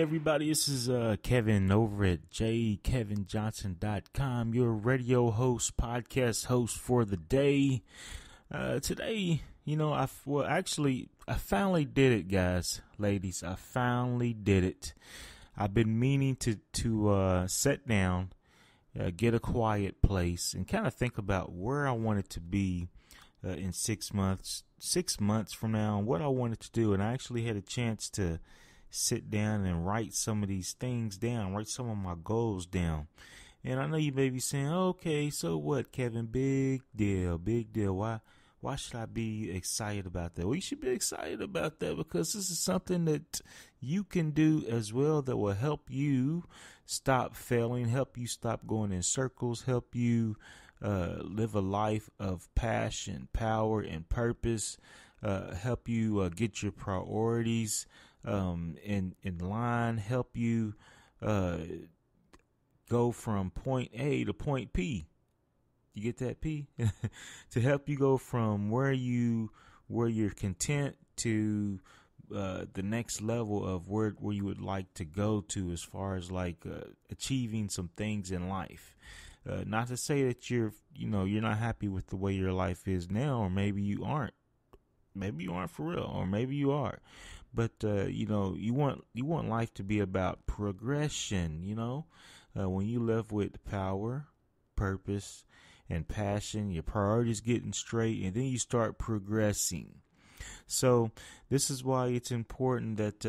everybody, this is Kevin over at jkevinjohnson.com, your radio host, podcast host for the day. Today, I finally did it, guys, ladies. I finally did it. I've been meaning to sit down, get a quiet place, and kind of think about where I wanted to be in 6 months. 6 months from now, and what I wanted to do. And I actually had a chance to sit down and write some of these things down, write some of my goals down. And I know you may be saying, okay, so what, Kevin? Big deal. Why should I be excited about that? Well, you should be excited about that because this is something that you can do as well that will help you stop failing, help you stop going in circles, help you live a life of passion, power, and purpose, help you get your priorities in line, help you go from point A to point P. You get that P? To help you go from where you're content to the next level of where you would like to go to as far as achieving some things in life. Not to say that you're not happy with the way your life is now, or maybe you aren't. Maybe you aren't for real, or maybe you are. But you want life to be about progression. When you live with power, purpose, and passion, your priorities getting straight, and then you start progressing. So this is why it's important that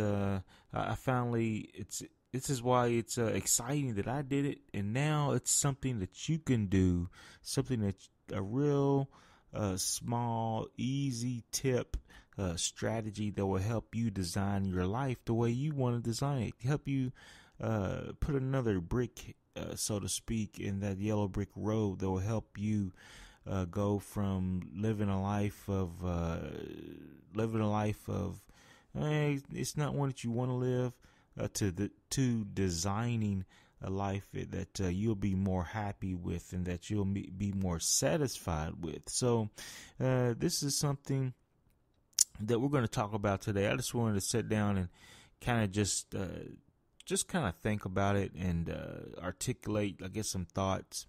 This is why it's exciting that I did it, and now it's something that you can do, something that a real small, easy tip, strategy that will help you design your life the way you want to design it, help you put another brick, so to speak, in that yellow brick road that will help you go from living a life of it's not one that you want to live, to designing a life that you'll be more happy with and that you'll be more satisfied with. So this is something that we're going to talk about today. I just wanted to sit down and kind of just kind of think about it and articulate, I guess, some thoughts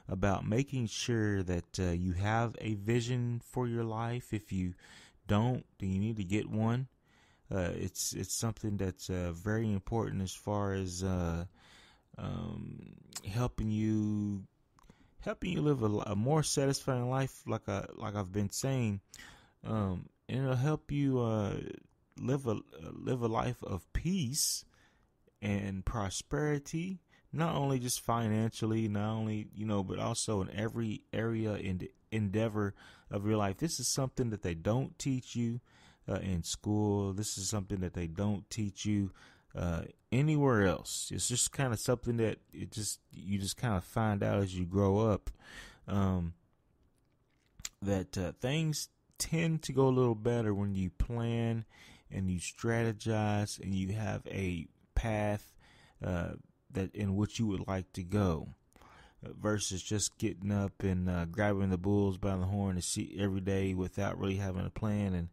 about making sure that you have a vision for your life. If you don't, then you need to get one. It's something that's very important as far as helping you live a more satisfying life, like I've been saying, and it'll help you live a life of peace and prosperity, not only just financially, not only but also in every area and endeavor of your life. This is something that they don't teach you in school. This is something that they don't teach you anywhere else. It's just kind of something that you just kind of find out as you grow up, that things tend to go a little better when you plan and you strategize and you have a path that in which you would like to go, versus just getting up and grabbing the bulls by the horn to see every day without really having a plan and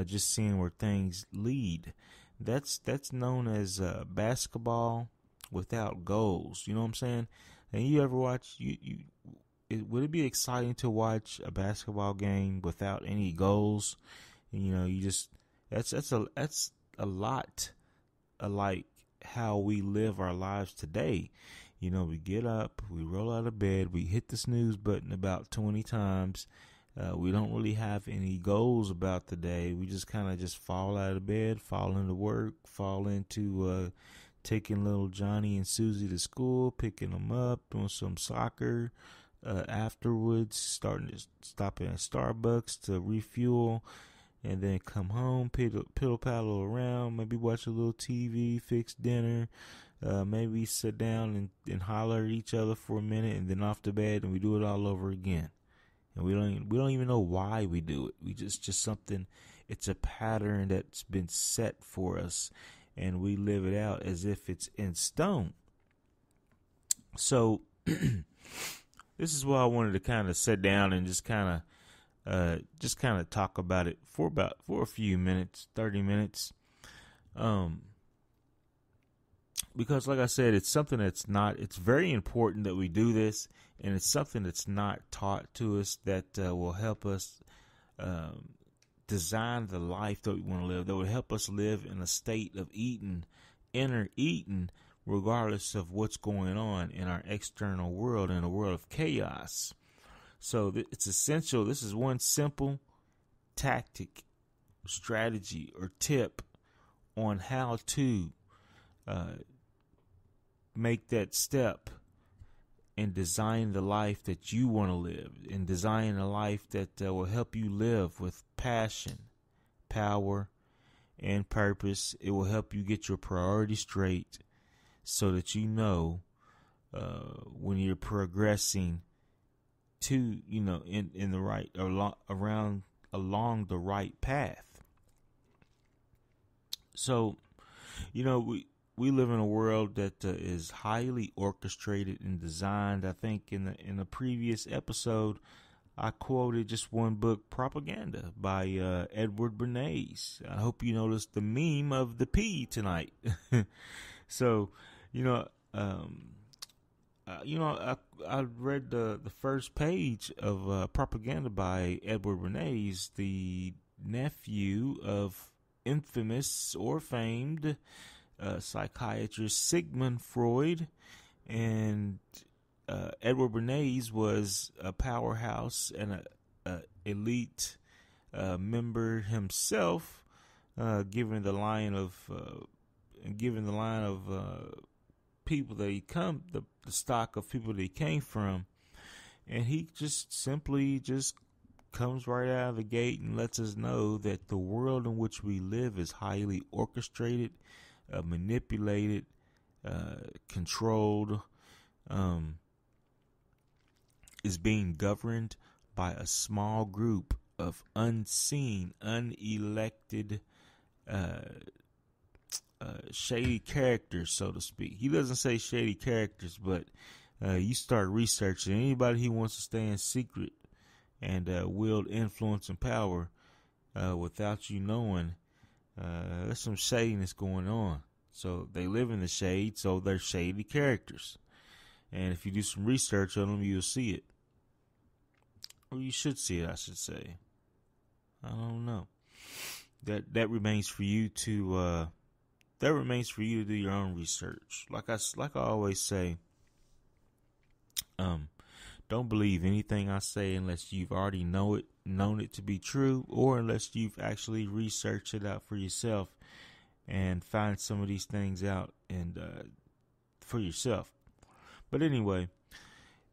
just seeing where things lead. That's known as basketball without goals. You know what I'm saying? And you ever watch? Would it be exciting to watch a basketball game without any goals? And that's a lot like how we live our lives today. We get up, we roll out of bed, we hit the snooze button about 20 times. We don't really have any goals about the day. We just kind of just fall out of bed, fall into work, fall into taking little Johnny and Susie to school, picking them up, doing some soccer. Afterwards, stopping at Starbucks to refuel, and then come home, piddle paddle around, maybe watch a little TV, fix dinner, maybe sit down and holler at each other for a minute, and then off to bed, and we do it all over again. And we don't even know why we do it. We just something. It's a pattern that's been set for us, and we live it out as if it's in stone. So this is why I wanted to kind of sit down and just kind of talk about it for a few minutes, 30 minutes. because like I said, it's something that's not, it's very important that we do this, and it's something that's not taught to us that will help us design the life that we want to live, that will help us live in a state of inner Eden, regardless of what's going on in our external world, in a world of chaos. So it's essential. This is one simple tactic, strategy, or tip on how to make that step and design the life that you want to live, and design a life that will help you live with passion, power, and purpose. It will help you get your priorities straight so that you know when you're progressing to, in the right, along the right path. So, we live in a world that is highly orchestrated and designed. I think in the previous episode, I quoted just one book, Propaganda, by Edward Bernays. I hope you noticed the meme of the P tonight. So, I read the first page of Propaganda by Edward Bernays, the nephew of infamous or famed psychiatrist Sigmund Freud. And Edward Bernays was a powerhouse and a elite member himself, given the line of people that the stock of people that he came from. And he just simply comes right out of the gate and lets us know that the world in which we live is highly orchestrated, manipulated, controlled, is being governed by a small group of unseen, unelected, shady characters, so to speak. He doesn't say shady characters, but you start researching anybody who wants to stay in secret and wield influence and power without you knowing. There's some shadiness going on. So they live in the shade, so they're shady characters. And if you do some research on them, you'll see it. Or you should see it, I should say. I don't know. That remains for you to do your own research. Like I always say, don't believe anything I say unless you've already known it to be true, or unless you've actually researched it out for yourself and find some of these things out and for yourself. But anyway,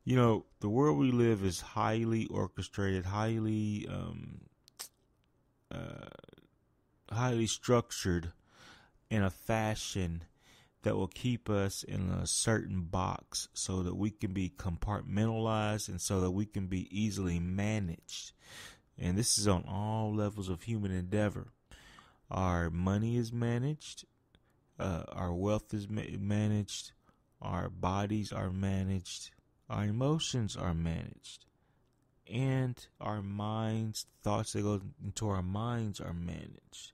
the world we live is highly orchestrated, highly structured in a fashion that will keep us in a certain box so that we can be compartmentalized and so that we can be easily managed. And this is on all levels of human endeavor. Our money is managed. Our wealth is managed. Our bodies are managed. Our emotions are managed. And our minds, thoughts that go into our minds are managed.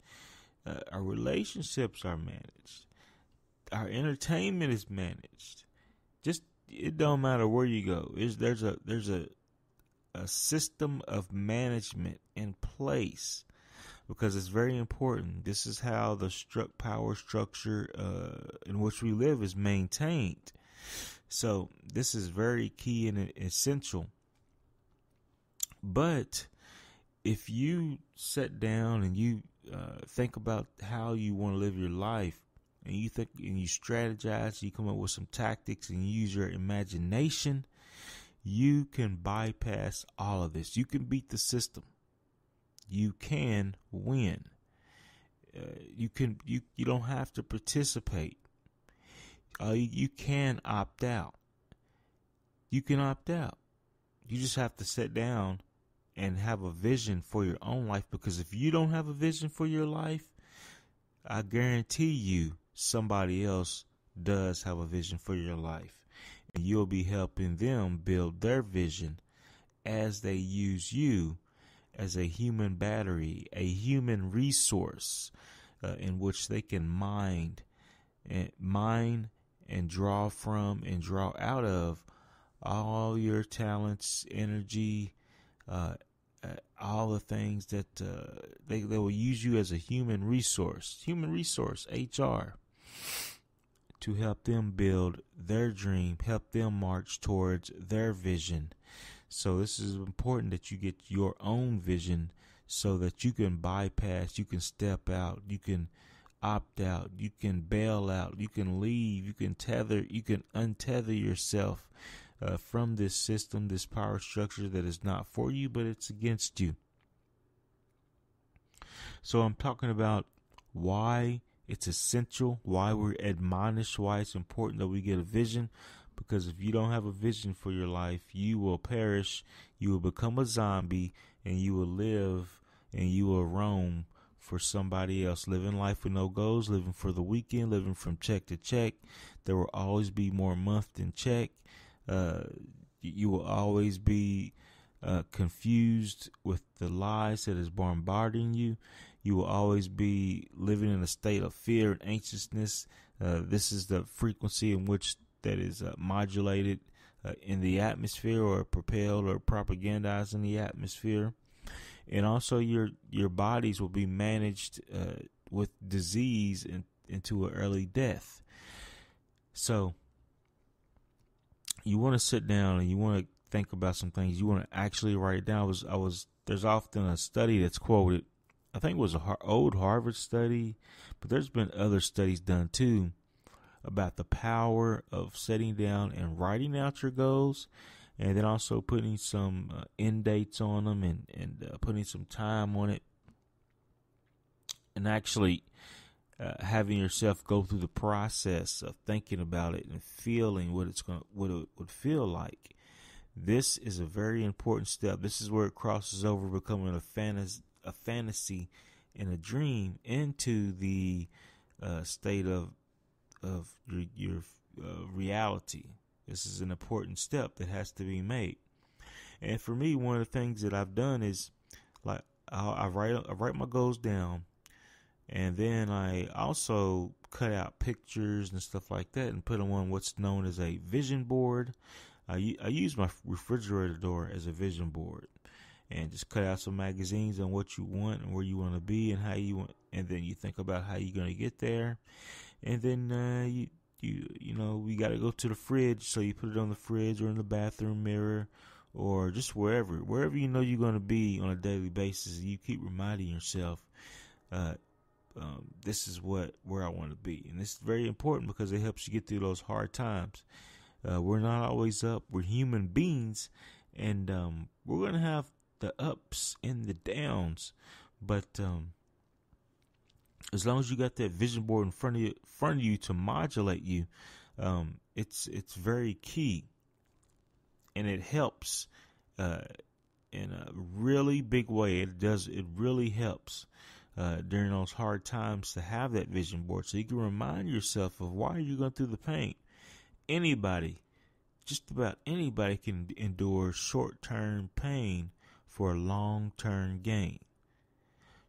Our relationships are managed. Our entertainment is managed. It don't matter where you go. There's a system of management in place, because it's very important. This is how the power structure in which we live is maintained. So this is very key and essential. But if you sit down and you think about how you want to live your life, and you think and you strategize, you come up with some tactics and you use your imagination, you can bypass all of this. You can beat the system. You can win. You don't have to participate. You can opt out. You can opt out. You just have to sit down and have a vision for your own life, because if you don't have a vision for your life, I guarantee you somebody else does have a vision for your life, and you'll be helping them build their vision as they use you as a human battery, a human resource in which they can mine and draw from and draw out of all your talents, energy, uh, all the things that they will use you as a human resource, HR, to help them build their dream, help them march towards their vision. So this is important that you get your own vision so that you can bypass, you can step out, you can opt out, you can bail out, you can leave, you can untether yourself from this system, this power structure that is not for you, but it's against you. So I'm talking about why it's essential, why we're admonished, why it's important that we get a vision. Because if you don't have a vision for your life, you will perish, you will become a zombie, and you will live and you will roam for somebody else, living life with no goals, living for the weekend, living from check to check. There will always be more month than check. You will always be confused with the lies that is bombarding you. You will always be living in a state of fear and anxiousness. This is the frequency in which that is modulated in the atmosphere, or propelled or propagandized in the atmosphere. And also your bodies will be managed with disease into an early death. So you want to sit down and you want to think about some things. You want to actually write it down. There's often a study that's quoted. I think it was an old Harvard study, but there's been other studies done too about the power of sitting down and writing out your goals, and then also putting some end dates on them and putting some time on it, and actually having yourself go through the process of thinking about it and feeling what it would feel like. This is a very important step. This is where it crosses over becoming a fantasy and a dream into the state of your reality. This is an important step that has to be made. And for me, one of the things that I've done is, like, I write my goals down, and then I also cut out pictures and stuff like that and put them on what's known as a vision board. I use my refrigerator door as a vision board, and just cut out some magazines on what you want and where you want to be and how you want, and then you think about how you're going to get there. And then we got to go to the fridge, so you put it on the fridge or in the bathroom mirror or just wherever you know you're going to be on a daily basis. You keep reminding yourself, this is where I want to be. And this is very important because it helps you get through those hard times. We're not always up. We're human beings, and we're going to have the ups and the downs. But as long as you got that vision board in front of you to modulate you, it's very key, and it helps in a really big way. It really helps during those hard times to have that vision board, so you can remind yourself of why you're going through the pain. Just about anybody can endure short-term pain for a long-term gain.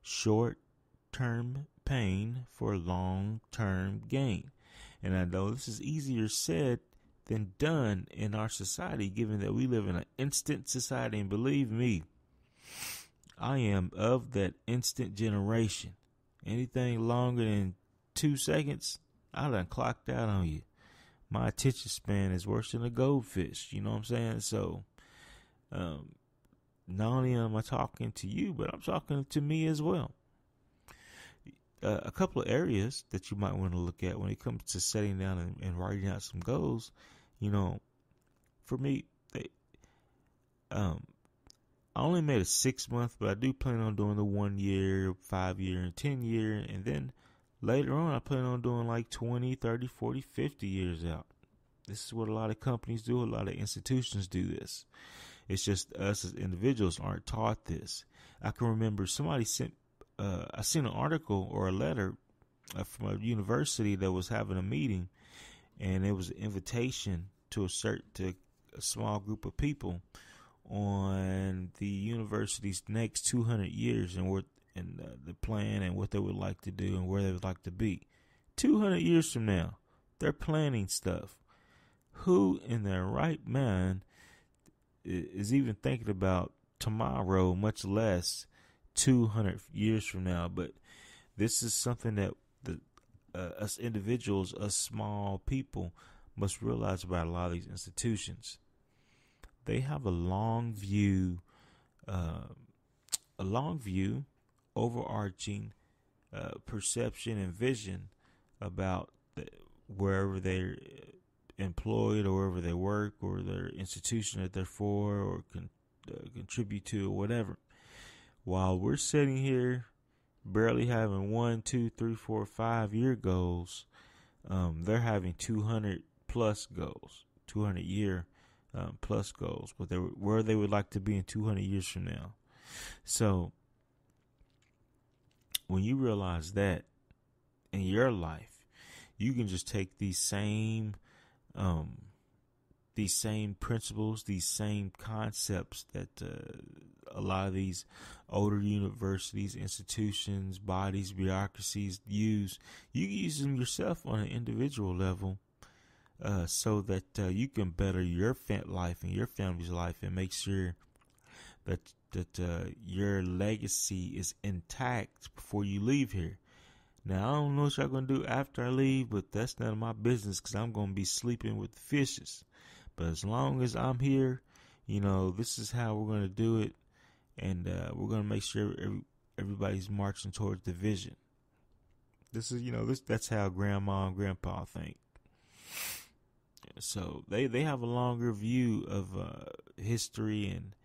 Short-term pain for long-term gain. And I know this is easier said than done in our society, given that we live in an instant society. And believe me, I am of that instant generation. Anything longer than 2 seconds, I done clocked out on you. My attention span is worse than a goldfish. You know what I'm saying? So, not only am I talking to you, but I'm talking to me as well. A couple of areas that you might want to look at when it comes to setting down and writing out some goals. For me, I only made a 6 month, but I do plan on doing the 1 year, 5 year, and 10 year. And then later on, I plan on doing like 20, 30, 40, 50 years out. This is what a lot of companies do. A lot of institutions do this. It's just us as individuals aren't taught this. I can remember somebody I seen an article or a letter from a university that was having a meeting, and it was an invitation to a small group of people on the university's next 200 years and the plan and what they would like to do and where they would like to be 200 years from now. They're planning stuff. Who in their right mind is even thinking about tomorrow, much less 200 years from now? But this is something that us individuals, us small people, must realize about a lot of these institutions. They have a long view, overarching perception and vision about wherever they're employed or wherever they work or their institution that they're for or contribute to or whatever. While we're sitting here barely having 1, 2, 3, 4, 5 year goals, they're having 200 plus goals, 200 year plus goals, where they would like to be in 200 years from now. So when you realize that in your life, you can just take these same principles, these same concepts that a lot of these older universities, institutions, bodies, bureaucracies use. You can use them yourself on an individual level, so that you can better your life and your family's life, and make sure that your legacy is intact before you leave here. Now, I don't know what y'all going to do after I leave, but that's none of my business, because I'm going to be sleeping with the fishes. But as long as I'm here, this is how we're going to do it. And we're going to make sure everybody's marching towards the vision. This is, that's how grandma and grandpa think. So they have a longer view of history and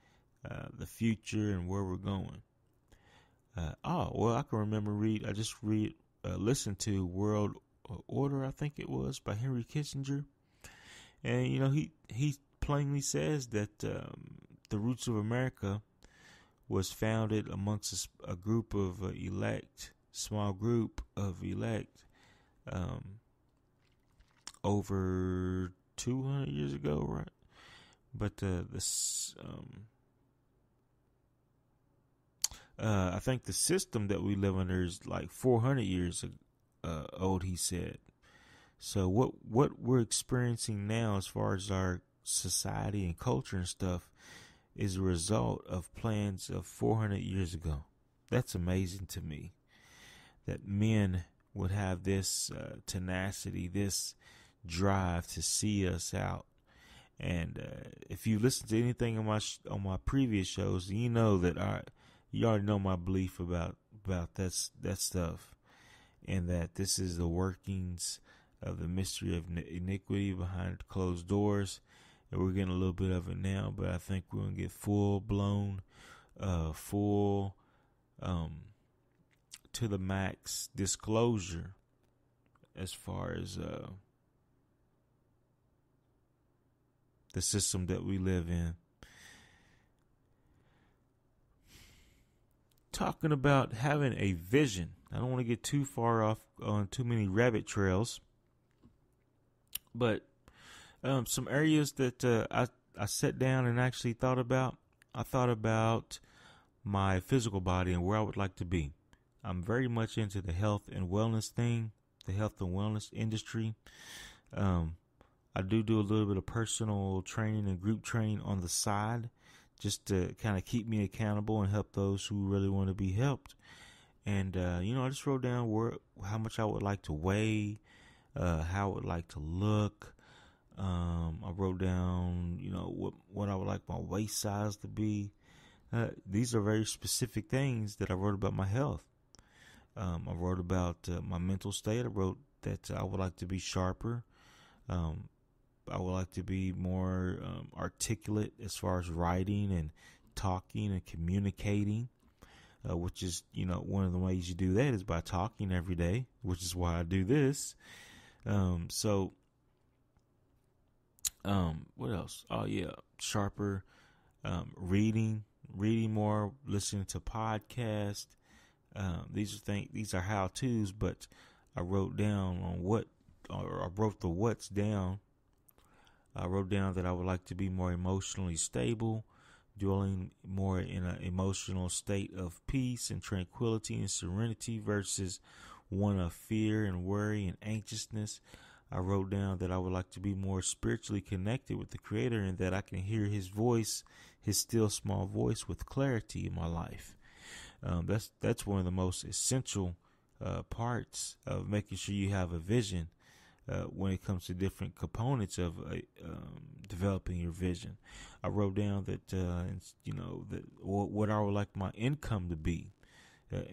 the future and where we're going. I can remember listened to World Order, I think it was, by Henry Kissinger. And, he plainly says that the roots of America was founded amongst a group of small group of elect, over 200 years ago, right? But I think the system that we live under is like 400 years old, he said. So what we're experiencing now, as far as our society and culture and stuff, is a result of plans of 400 years ago. That's amazing to me, that men would have this tenacity, this drive to see us out. And if you listen to anything on my previous shows, you know that you already know my belief about that stuff, and that this is the workings of the mystery of iniquity behind closed doors. And we're getting a little bit of it now, but I think we're going to get full-blown, to the max disclosure as far as the system that we live in. Talking about having a vision. I don't want to get too far off on too many rabbit trails, but some areas that I sat down and actually thought about. I thought about my physical body and where I would like to be. I'm very much into the health and wellness thing, the health and wellness industry. I do a little bit of personal training and group training on the side, just to kind of keep me accountable and help those who really want to be helped. And, I just wrote down how much I would like to weigh, how I would like to look. I wrote down, what I would like my waist size to be. These are very specific things that I wrote about my health. I wrote about my mental state. I wrote that I would like to be sharper. I would like to be more articulate as far as writing and talking and communicating, which is, one of the ways you do that is by talking every day, which is why I do this. What else? Oh yeah, sharper, reading more, listening to podcasts. These are how-tos, but I wrote down I wrote the what's down. I wrote down that I would like to be more emotionally stable, dwelling more in an emotional state of peace and tranquility and serenity versus one of fear and worry and anxiousness. I wrote down that I would like to be more spiritually connected with the Creator and that I can hear His voice, His still small voice, with clarity in my life. That's one of the most essential parts of making sure you have a vision when it comes to different components of developing your vision. I wrote down that that what I would like my income to be,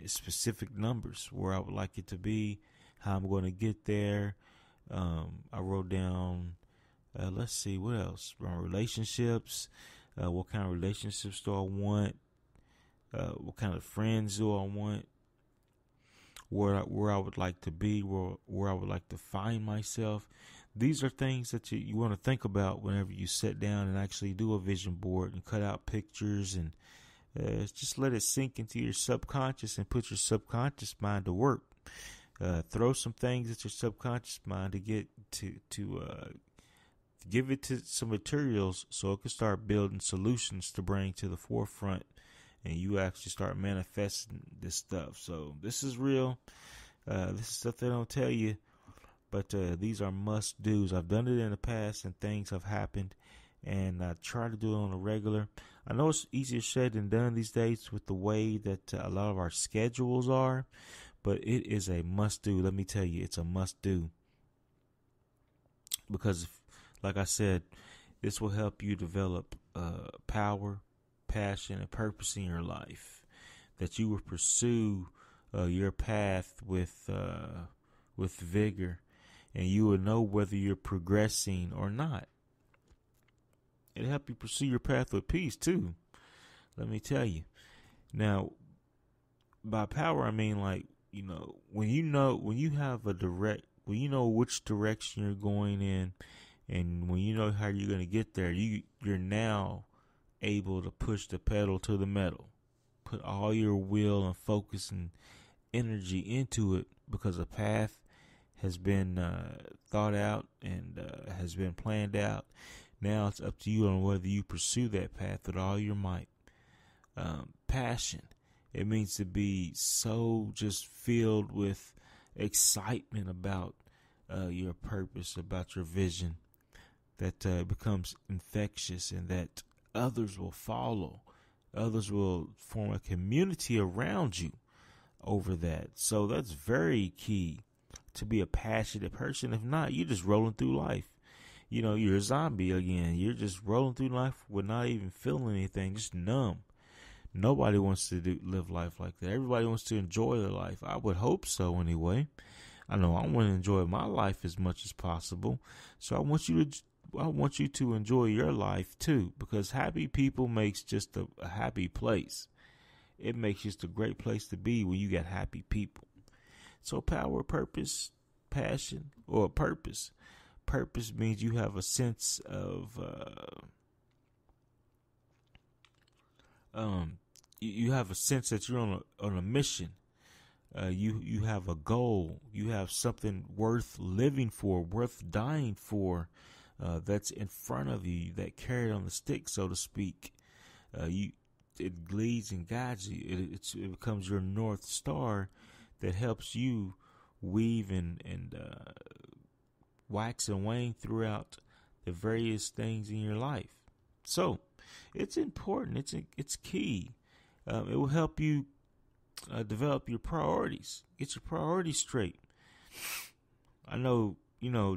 specific numbers where I would like it to be, how I'm going to get there. I wrote down, let's see, what else? My relationships. What kind of relationships do I want? What kind of friends do I want? Where I would like to be, where I would like to find myself. These are things that you want to think about whenever you sit down and actually do a vision board and cut out pictures and just let it sink into your subconscious and put your subconscious mind to work. Throw some things at your subconscious mind to get to give it to some materials so it can start building solutions to bring to the forefront, and you actually start manifesting this stuff. So this is real. This is stuff they don't tell you, but these are must do's. I've done it in the past and things have happened, and I try to do it on a regular. I know it's easier said than done these days with the way that a lot of our schedules are, but it is a must do. Let me tell you, it's a must do. Because, like I said, this will help you develop power, passion, and purpose in your life. That you will pursue your path with vigor, and you will know whether you're progressing or not. It'll help you pursue your path with peace too. Let me tell you. Now, by power, I mean like, when you have when you know which direction you're going in, and when you know how you're going to get there, you're now able to push the pedal to the metal, put all your will and focus and energy into it, because a path has been thought out and has been planned out. Now it's up to you on whether you pursue that path with all your might. Passion. It means to be so just filled with excitement about your purpose, about your vision, that it becomes infectious and that others will follow. Others will form a community around you over that. So that's very key, to be a passionate person. If not, you're just rolling through life. You're a zombie again. You're just rolling through life with not even feeling anything, just numb. Nobody wants to live life like that. Everybody wants to enjoy their life. I would hope so anyway. I know I want to enjoy my life as much as possible. So I want you to enjoy your life too, because happy people makes just a happy place. It makes just a great place to be when you got happy people. So power, purpose, passion, or purpose. Purpose means you have a sense of you have a sense that you're on a mission. You have a goal. You have something worth living for, worth dying for, that's in front of you, that carrot on the stick, so to speak. It leads and guides you. It becomes your North Star that helps you weave and wax and wane throughout the various things in your life. So it's important. It's key. It will help you develop your priorities. Get your priorities straight. I know,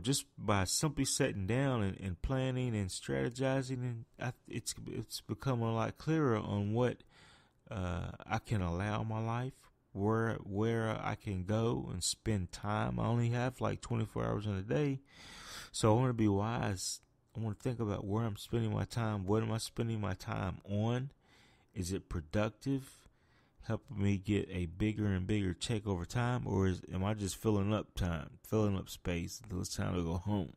just by simply sitting down and planning and strategizing, and it's become a lot clearer on what I can allow in my life, where I can go and spend time. I only have like 24 hours in a day, so I want to be wise. I want to think about where I'm spending my time. What am I spending my time on? Is it productive, helping me get a bigger and bigger check over time, or am I just filling up space until it's time to go home?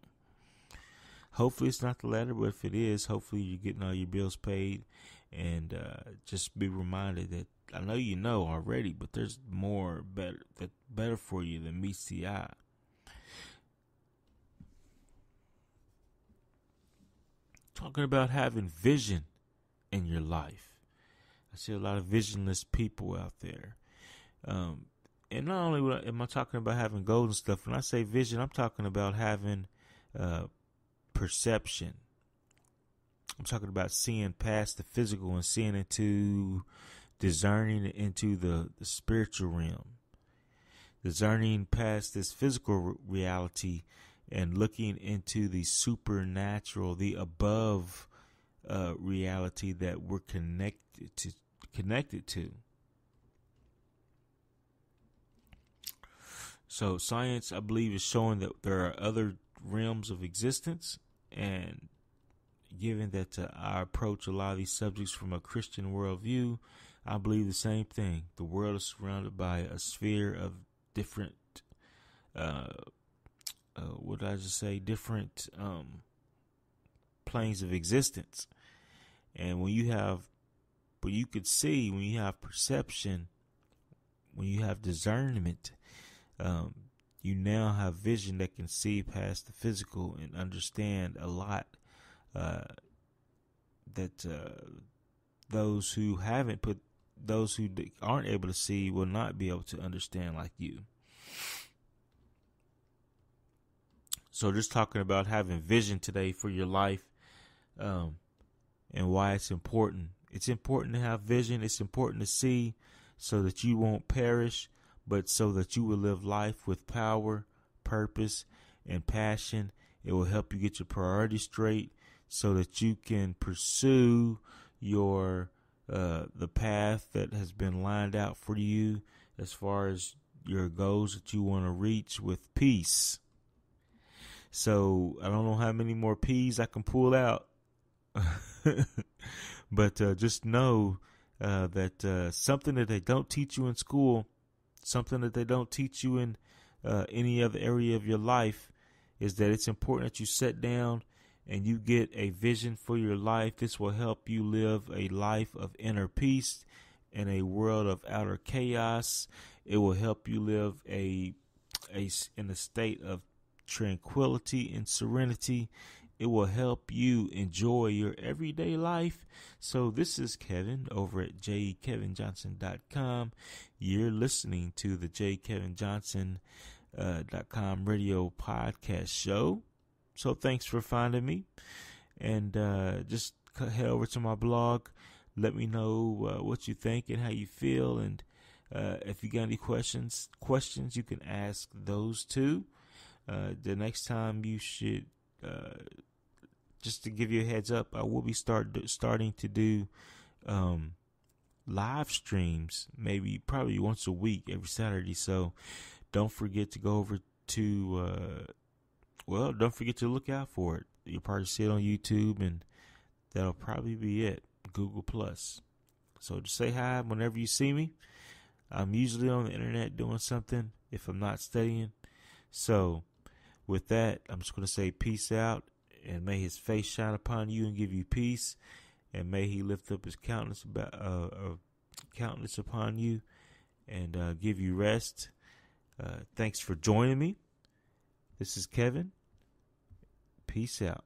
Hopefully it's not the latter, but if it is, hopefully you're getting all your bills paid, and just be reminded that I know you know already, but there's more better for you than meets the eye. Talking about having vision in your life. I see a lot of visionless people out there. And not only am I talking about having goals and stuff, when I say vision, I'm talking about having perception. I'm talking about seeing past the physical and seeing into discerning into the spiritual realm, discerning past this physical reality and looking into the supernatural, the above reality that we're connected to. So science, I believe, is showing that there are other realms of existence, and given that I approach a lot of these subjects from a Christian worldview, I believe the same thing. The world is surrounded by a sphere of different, what did I just say? Different planes of existence. And when you have perception, when you have discernment, you now have vision that can see past the physical and understand a lot that those who aren't able to see will not be able to understand like you. So just talking about having vision today for your life, and why it's important. It's important to have vision. It's important to see so that you won't perish, but so that you will live life with power, purpose, and passion. It will help you get your priorities straight so that you can pursue your the path that has been lined out for you as far as your goals that you want to reach with peace. So I don't know how many more P's I can pull out, but just know that something that they don't teach you in school, something that they don't teach you in any other area of your life, is that it's important that you sit down and you get a vision for your life. This will help you live a life of inner peace in a world of outer chaos. It will help you live in a state of tranquility and serenity. It will help you enjoy your everyday life. So this is Kevin over at jkevinjohnson.com. You're listening to the jkevinjohnson.com radio podcast show. So thanks for finding me. And just head over to my blog. Let me know what you think and how you feel. And if you got any questions, you can ask those too. The next time you should, just to give you a heads up, I will be starting to do live streams, probably once a week, every Saturday. So don't forget to go over to, don't forget to look out for it. You'll probably see it on YouTube, and that'll probably be it. Google Plus. So just say hi whenever you see me. I'm usually on the internet doing something if I'm not studying. So with that, I'm just going to say peace out, and may his face shine upon you and give you peace, and may he lift up his countenance upon you and give you rest. Thanks for joining me. This is Kevin. Peace out.